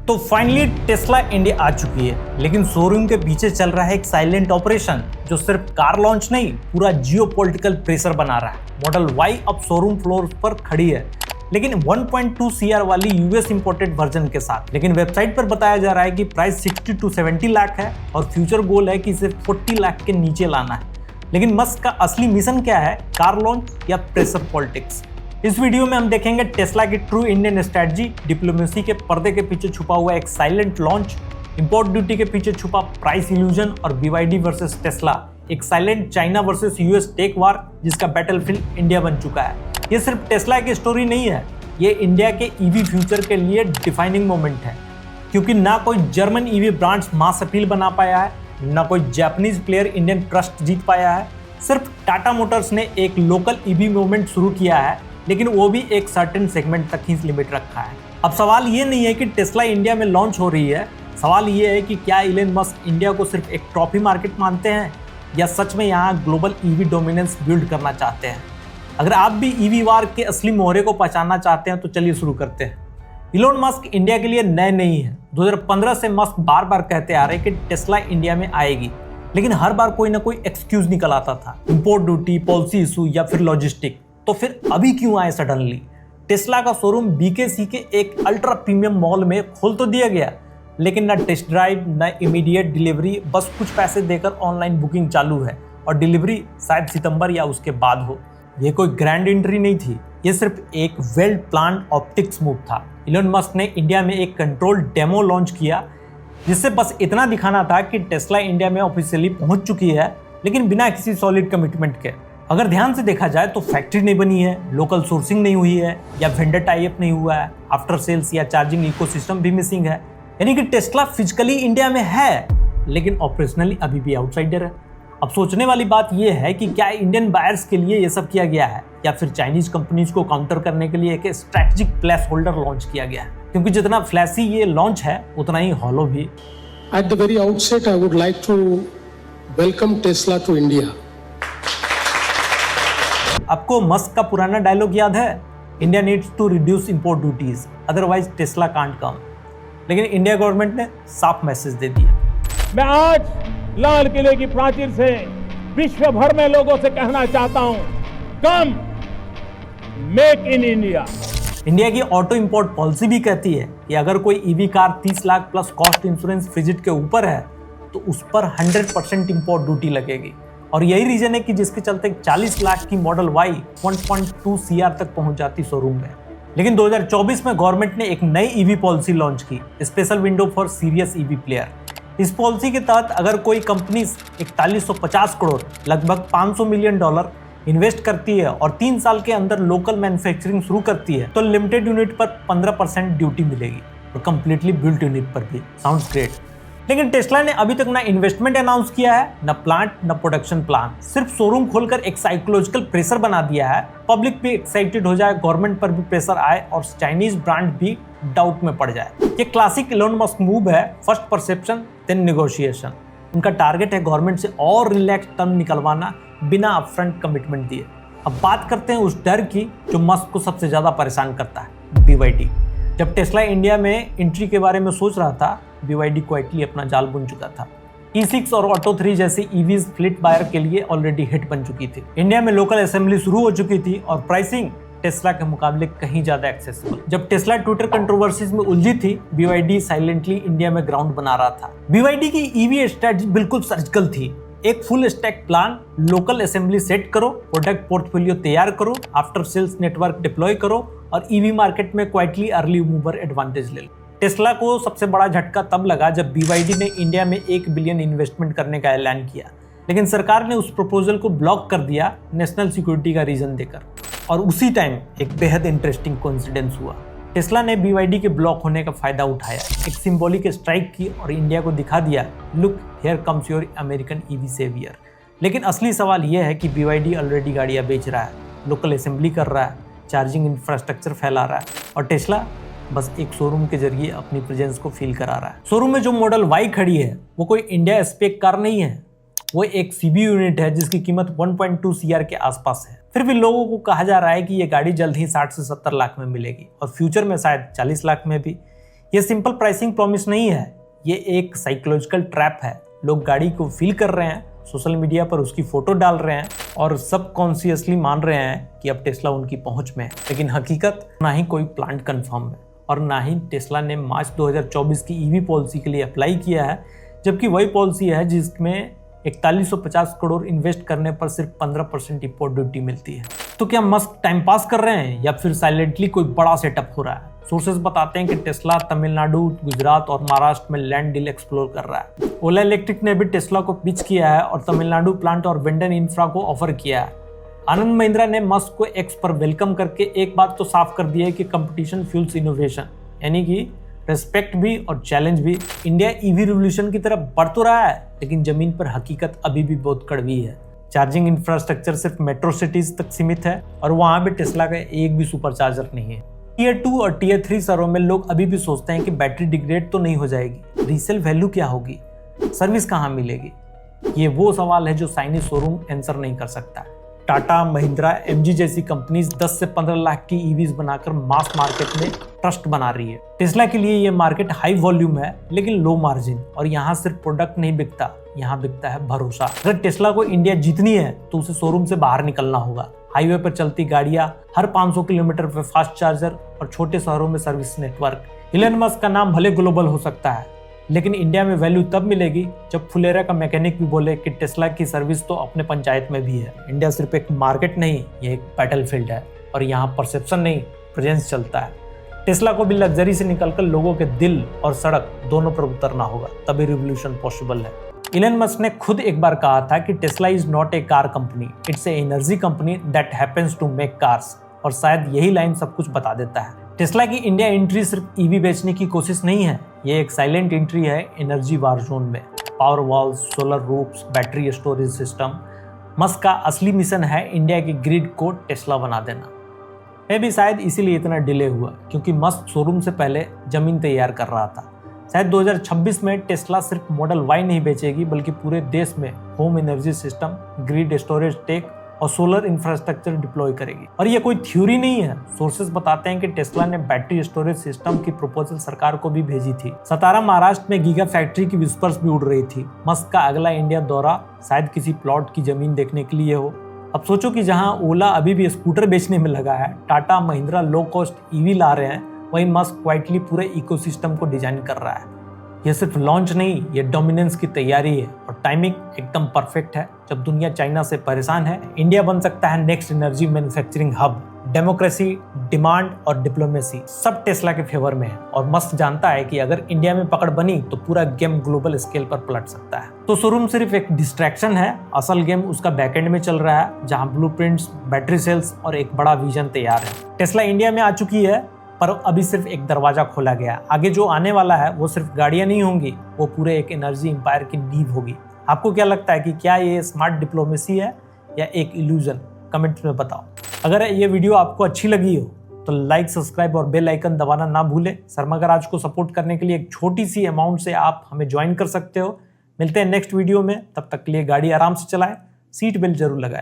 तो finally Tesla India आ चुकी है, लेकिन शोरूम के पीछे चल रहा है एक साइलेंट ऑपरेशन जो सिर्फ कार लॉन्च नहीं, पूरा जियोपॉलिटिकल प्रेशर बना रहा है। मॉडल वाई अब शोरूम फ्लोर पर खड़ी है, लेकिन 1.2 CR वाली यूएस इंपोर्टेड वर्जन के साथ। लेकिन वेबसाइट पर बताया जा रहा है कि प्राइस 60 to 70 लाख है और फ्यूचर गोल है कि इसे 40 लाख के नीचे लाना है। लेकिन मस्क का असली मिशन क्या है, कार लॉन्च या प्रेशर पॉलिटिक्स? इस वीडियो में हम देखेंगे टेस्ला की ट्रू इंडियन स्ट्रेटजी, डिप्लोमेसी के पर्दे के पीछे छुपा हुआ एक साइलेंट लॉन्च, इंपोर्ट ड्यूटी के पीछे छुपा प्राइस इल्यूजन और BYD वर्सेस टेस्ला, एक silent China versus US tech war जिसका बैटलफील्ड इंडिया बन चुका है। ये सिर्फ टेस्ला की स्टोरी नहीं है, ये इंडिया के ईवी फ्यूचर के लिए डिफाइनिंग मोमेंट है, क्योंकि ना कोई German EV brands mass appeal बना पाया है, ना कोई जापानीज प्लेयर इंडियन ट्रस्ट जीत पाया है। सिर्फ टाटा मोटर्स ने एक लोकल ईवी मूवमेंट शुरू किया है, लेकिन वो भी एक सर्टेन सेगमेंट तक ही लिमिट रखा है। अब सवाल ये नहीं है कि टेस्ला इंडिया में लॉन्च हो रही है, सवाल ये है कि क्या इलोन मस्क इंडिया को सिर्फ एक ट्रॉफी मार्केट मानते हैं या सच में यहाँ ग्लोबल ईवी डोमिनेंस बिल्ड करना चाहते हैं। अगर आप भी ईवी वार के असली मोहरे को पहचानना चाहते हैं तो चलिए शुरू करते हैं। इलोन मस्क इंडिया के लिए नए नहीं है। 2015 से मस्क बार बार कहते आ रहे कि टेस्ला इंडिया में आएगी, लेकिन हर बार कोई ना कोई एक्सक्यूज निकल आता था, इंपोर्ट ड्यूटी, पॉलिसी इशू या फिर लॉजिस्टिक। तो फिर अभी क्यों आए सडनली? टेस्ला का शोरूम BKC के एक अल्ट्रा प्रीमियम मॉल में खोल तो दिया गया, लेकिन ना टेस्ट ड्राइव, ना इमीडिएट डिलीवरी, बस कुछ पैसे देकर ऑनलाइन बुकिंग चालू है और डिलीवरी शायद सितंबर या उसके बाद हो। ये कोई ग्रैंड एंट्री नहीं थी, ये सिर्फ एक वेल प्लान ऑप्टिक्स मूव था। इलोन मस्क ने इंडिया में एक कंट्रोल डेमो लॉन्च किया, जिससे बस इतना दिखाना था कि टेस्ला इंडिया में ऑफिशियली पहुंच चुकी है, लेकिन बिना किसी सॉलिड कमिटमेंट के। अगर ध्यान से देखा जाए तो फैक्ट्री नहीं बनी है, लोकल सोर्सिंग नहीं हुई है या वेंडर टाई अप नहीं हुआ है, आफ्टर सेल्स या चार्जिंग इकोसिस्टम भी मिसिंग है। यानी कि टेस्ला फिजिकली इंडिया में है, लेकिन ऑपरेशनली अभी भी आउटसाइडर है। अब सोचने वाली बात यह है कि क्या इंडियन बायर्स के लिए ये सब किया गया है या फिर चाइनीज कंपनीज को काउंटर करने के लिए एक स्ट्रैटेजिक प्लेस होल्डर लॉन्च किया गया है? क्योंकि जितना फ्लैशी ये लॉन्च है उतना ही हॉलो भी। At the very outset, I would like to welcome Tesla to India. आपको मस्क का पुराना डायलॉग याद है, India needs to reduce import duties, otherwise Tesla can't come. लेकिन इंडिया गवर्नमेंट ने साफ मैसेज दे दिया। मैं आज लाल किले की प्राचीर से विश्व भर में लोगों से कहना चाहता हूं, कम मेक इन इंडिया। इंडिया की ऑटो इंपोर्ट पॉलिसी भी कहती है कि अगर कोई EV car 30 lakh plus cost insurance visit के ऊपर है तो उस पर 100% इंपोर्ट ड्यूटी लगेगी। और यही रीजन है कि जिसके चलते 40 लाख की मॉडल वाई 1.2 CR तक पहुंच जाती शोरूम में। लेकिन 2024 में गवर्नमेंट ने एक नई ईवी पॉलिसी लॉन्च की, special window for serious EV player. इस पॉलिसी के तहत अगर कोई कंपनी 4150 करोड़ लगभग $500 मिलियन इन्वेस्ट करती है और 3 साल के अंदर लोकल मैन्युफैक्चरिंग शुरू करती है तो लिमिटेड यूनिट पर 15% ड्यूटी मिलेगी और कंप्लीटली बिल्ट यूनिट पर भी। Sounds great. लेकिन टेस्ला ने अभी तक ना इन्वेस्टमेंट अनाउंस किया है, ना प्लांट, ना प्रोडक्शन प्लान। सिर्फ शोरूम खोलकर एक साइकोलॉजिकल प्रेशर बना दिया है। पब्लिक भी एक्साइटेड हो जाए, गवर्नमेंट पर भी प्रेशर आए और चाइनीज ब्रांड भी डाउट में पड़ जाए। ये क्लासिक इलोन मस्क मूव है, फर्स्ट परसेप्शन देन नेगोशिएशन। उनका टारगेट है गवर्नमेंट से और रिलैक्स टर्म निकलवाना बिना अपफ्रंट कमिटमेंट दिए। अब बात करते हैं उस डर की जो मस्क को सबसे ज्यादा परेशान करता है, BYD। जब टेस्ला इंडिया में एंट्री के बारे में सोच रहा था, BYD क्वाइटली अपना जाल बुन चुका था। E6 और ऑटो 3 जैसी EVs फ्लीट बायर के लिए ऑलरेडी हिट बन चुकी थी। इंडिया में लोकल असेंबली शुरू हो चुकी थी और प्राइसिंग टेस्ला के मुकाबले कहीं ज्यादा एक्सेसिबल। जब टेस्ला ट्विटर कंट्रोवर्सीज में उलझी थी, BYD साइलेंटली इंडिया में ग्राउंड बना रहा था। BYD की ईवी स्ट्रेटजी बिल्कुल सर्जिकल थी। एक full stack plan, local assembly set करो, प्रोडक्ट पोर्टफोलियो तैयार करो, आफ्टर सेल्स नेटवर्क डिप्लॉय करो और ईवी मार्केट में क्वाइटली अर्ली मूवर एडवांटेज ले लो। टेस्ला को सबसे बड़ा झटका तब लगा जब BYD ने इंडिया में 1 बिलियन इन्वेस्टमेंट करने का ऐलान किया, लेकिन सरकार ने उस प्रपोजल को ब्लॉक कर दिया नेशनल सिक्योरिटी का रीजन देकर। और उसी टाइम एक बेहद इंटरेस्टिंग कोइंसिडेंस हुआ। टेस्ला ने BYD के ब्लॉक होने का फायदा उठाया, एक सिंबॉलिक स्ट्राइक की और इंडिया को दिखा दिया, look here comes your American EV saviour. लेकिन असली सवाल यह है कि BYD ऑलरेडी गाड़ियां बेच रहा है, लोकल असेंबली कर रहा है, चार्जिंग इंफ्रास्ट्रक्चर फैला रहा है और टेस्ला बस एक शोरूम के जरिए अपनी प्रेजेंस को फील करा रहा है। शोरूम में जो मॉडल वाई खड़ी है वो कोई इंडिया स्पेक कार नहीं है, वो एक CBU यूनिट है जिसकी कीमत 1.2 CR के आसपास है। फिर भी लोगों को कहा जा रहा है कि ये गाड़ी जल्द ही 60 से 70 लाख में मिलेगी और फ्यूचर में शायद 40 लाख में भी। ये सिंपल प्राइसिंग प्रॉमिस नहीं है, ये एक साइकोलॉजिकल ट्रैप है। लोग गाड़ी को फील कर रहे हैं, सोशल मीडिया पर उसकी फोटो डाल रहे हैं और सबकॉन्शियसली मान रहे हैं कि अब टेस्ला उनकी पहुंच में है। लेकिन हकीकत ना ही कोई प्लांट कंफर्म है और ना ही टेस्ला ने मार्च 2024 की ईवी पॉलिसी के लिए अप्लाई किया है, जबकि वही पॉलिसी है जिसमें 4150 करोड़ इन्वेस्ट करने पर सिर्फ 15% इंपोर्ट ड्यूटी मिलती है। तो क्या मस्क टाइम पास कर रहे हैं या फिर साइलेंटली कोई बड़ा सेटअप हो रहा है? सोर्सेज बताते हैं कि टेस्ला तमिलनाडु, गुजरात और महाराष्ट्र में लैंड डील एक्सप्लोर कर रहा है। ओला इलेक्ट्रिक ने भी टेस्ला को पिच किया है और तमिलनाडु प्लांट और वेंडर इंफ्रा को ऑफर किया है। आनंद महिंद्रा ने मस्क को एक्स पर वेलकम करके एक बात तो साफ कर दी है कि कंपटीशन फ्यूल्स इनोवेशन, यानी कि रेस्पेक्ट भी और चैलेंज भी। इंडिया ईवी रिवॉल्यूशन की तरफ बढ़ तो रहा है, लेकिन जमीन पर हकीकत अभी भी बहुत कड़वी है। चार्जिंग इंफ्रास्ट्रक्चर सिर्फ मेट्रो सिटीज तक सीमित है और वहां भी टेस्ला का एक भी सुपर चार्जर नहीं है। टियर 2 और टियर 3 शहरों में लोग अभी भी सोचते हैं कि बैटरी डिग्रेड तो नहीं हो जाएगी, रीसेल वैल्यू क्या होगी, सर्विस कहाँ मिलेगी। ये वो सवाल है जो चाइनीज शोरूम आंसर नहीं कर सकता। टाटा, महिंद्रा, एमजी जैसी कंपनीज 10 से 15 लाख की ईवीज बनाकर मास मार्केट में ट्रस्ट बना रही है। टेस्ला के लिए ये मार्केट हाई वॉल्यूम है लेकिन लो मार्जिन, और यहाँ सिर्फ प्रोडक्ट नहीं बिकता, यहाँ बिकता है भरोसा। अगर टेस्ला को इंडिया जीतनी है तो उसे शोरूम से बाहर निकलना होगा। हाईवे पर चलती गाड़ियां, हर 500 किलोमीटर पे फास्ट चार्जर और छोटे शहरों में सर्विस नेटवर्क। इलन मस्क का नाम भले ग्लोबल हो सकता है, लेकिन इंडिया में वैल्यू तब मिलेगी जब फुलेरा का मैकेनिक भी बोले कि टेस्ला की सर्विस तो अपने पंचायत में भी है। इंडिया सिर्फ एक मार्केट नहीं, ये एक बैटलफील्ड है और यहाँ परसेप्शन नहीं, प्रेजेंस चलता है। टेस्ला को भी लग्जरी से निकलकर लोगों के दिल और सड़क दोनों पर उतरना होगा, तभी रिवॉल्यूशन पॉसिबल है। इलन मस्क ने खुद एक बार कहा था कि Tesla is not a car company, it's a energy company that happens to make cars, और शायद यही लाइन सब कुछ बता देता है। टेस्ला की इंडिया एंट्री सिर्फ ईवी बेचने की कोशिश नहीं है, ये एक साइलेंट एंट्री है एनर्जी वार जोन में। Power walls, solar roofs, battery storage system. Musk का असली मिशन है इंडिया की ग्रिड को टेस्ला बना देना। मैं भी शायद इसीलिए इतना डिले हुआ, क्योंकि मस्क शोरूम से पहले जमीन तैयार कर रहा था। शायद 2026 में टेस्ला सिर्फ मॉडल वाई नहीं बेचेगी, बल्कि पूरे देश में home energy system, grid storage tech और सोलर इंफ्रास्ट्रक्चर डिप्लॉय करेगी। और ये कोई थ्योरी नहीं है, सोर्सेज बताते हैं कि टेस्ला ने बैटरी स्टोरेज सिस्टम की प्रपोजल सरकार को भी भेजी थी। सतारा, महाराष्ट्र में गीगा फैक्ट्री की विस्पर्स भी उड़ रही थी। मस्क का अगला इंडिया दौरा शायद किसी प्लॉट की जमीन देखने के लिए हो। अब सोचो कि जहां ओला अभी भी स्कूटर बेचने में लगा है, Tata, Mahindra low cost EV ला रहे हैं, वहीं मस्क क्वाइटली पूरे इकोसिस्टम को डिजाइन कर रहा है। ये सिर्फ लॉन्च नहीं, ये डोमिनेंस की तैयारी है और टाइमिंग एकदम परफेक्ट है। जब दुनिया चाइना से परेशान है, इंडिया बन सकता है next energy manufacturing hub. Democracy, demand और डिप्लोमेसी सब टेस्ला के फेवर में है, और मस्क जानता है कि अगर इंडिया में पकड़ बनी तो पूरा गेम ग्लोबल स्केल पर पलट सकता है। तो शोरूम सिर्फ एक डिस्ट्रैक्शन है, असल गेम उसका बैकएंड में चल रहा है, जहां ब्लूप्रिंट्स, बैटरी सेल्स और एक बड़ा विजन तैयार है। टेस्ला इंडिया में आ चुकी है, पर अभी सिर्फ एक दरवाजा खोला गया। आगे जो आने वाला है वो सिर्फ गाड़ियां नहीं होंगी, वो पूरे एक एनर्जी एम्पायर की नींव होगी। आपको क्या लगता है कि क्या ये स्मार्ट डिप्लोमेसी है या एक इल्यूजन? कमेंट्स में बताओ। अगर ये वीडियो आपको अच्छी लगी हो तो लाइक, सब्सक्राइब और बेल आइकन दबाना ना भूलें। शर्मा गराज को सपोर्ट करने के लिए एक छोटी सी अमाउंट से आप हमें ज्वाइन कर सकते हो। मिलते हैं नेक्स्ट वीडियो में, तब तक के लिए गाड़ी आराम से चलाएं, सीट बेल्ट जरूर लगाएं।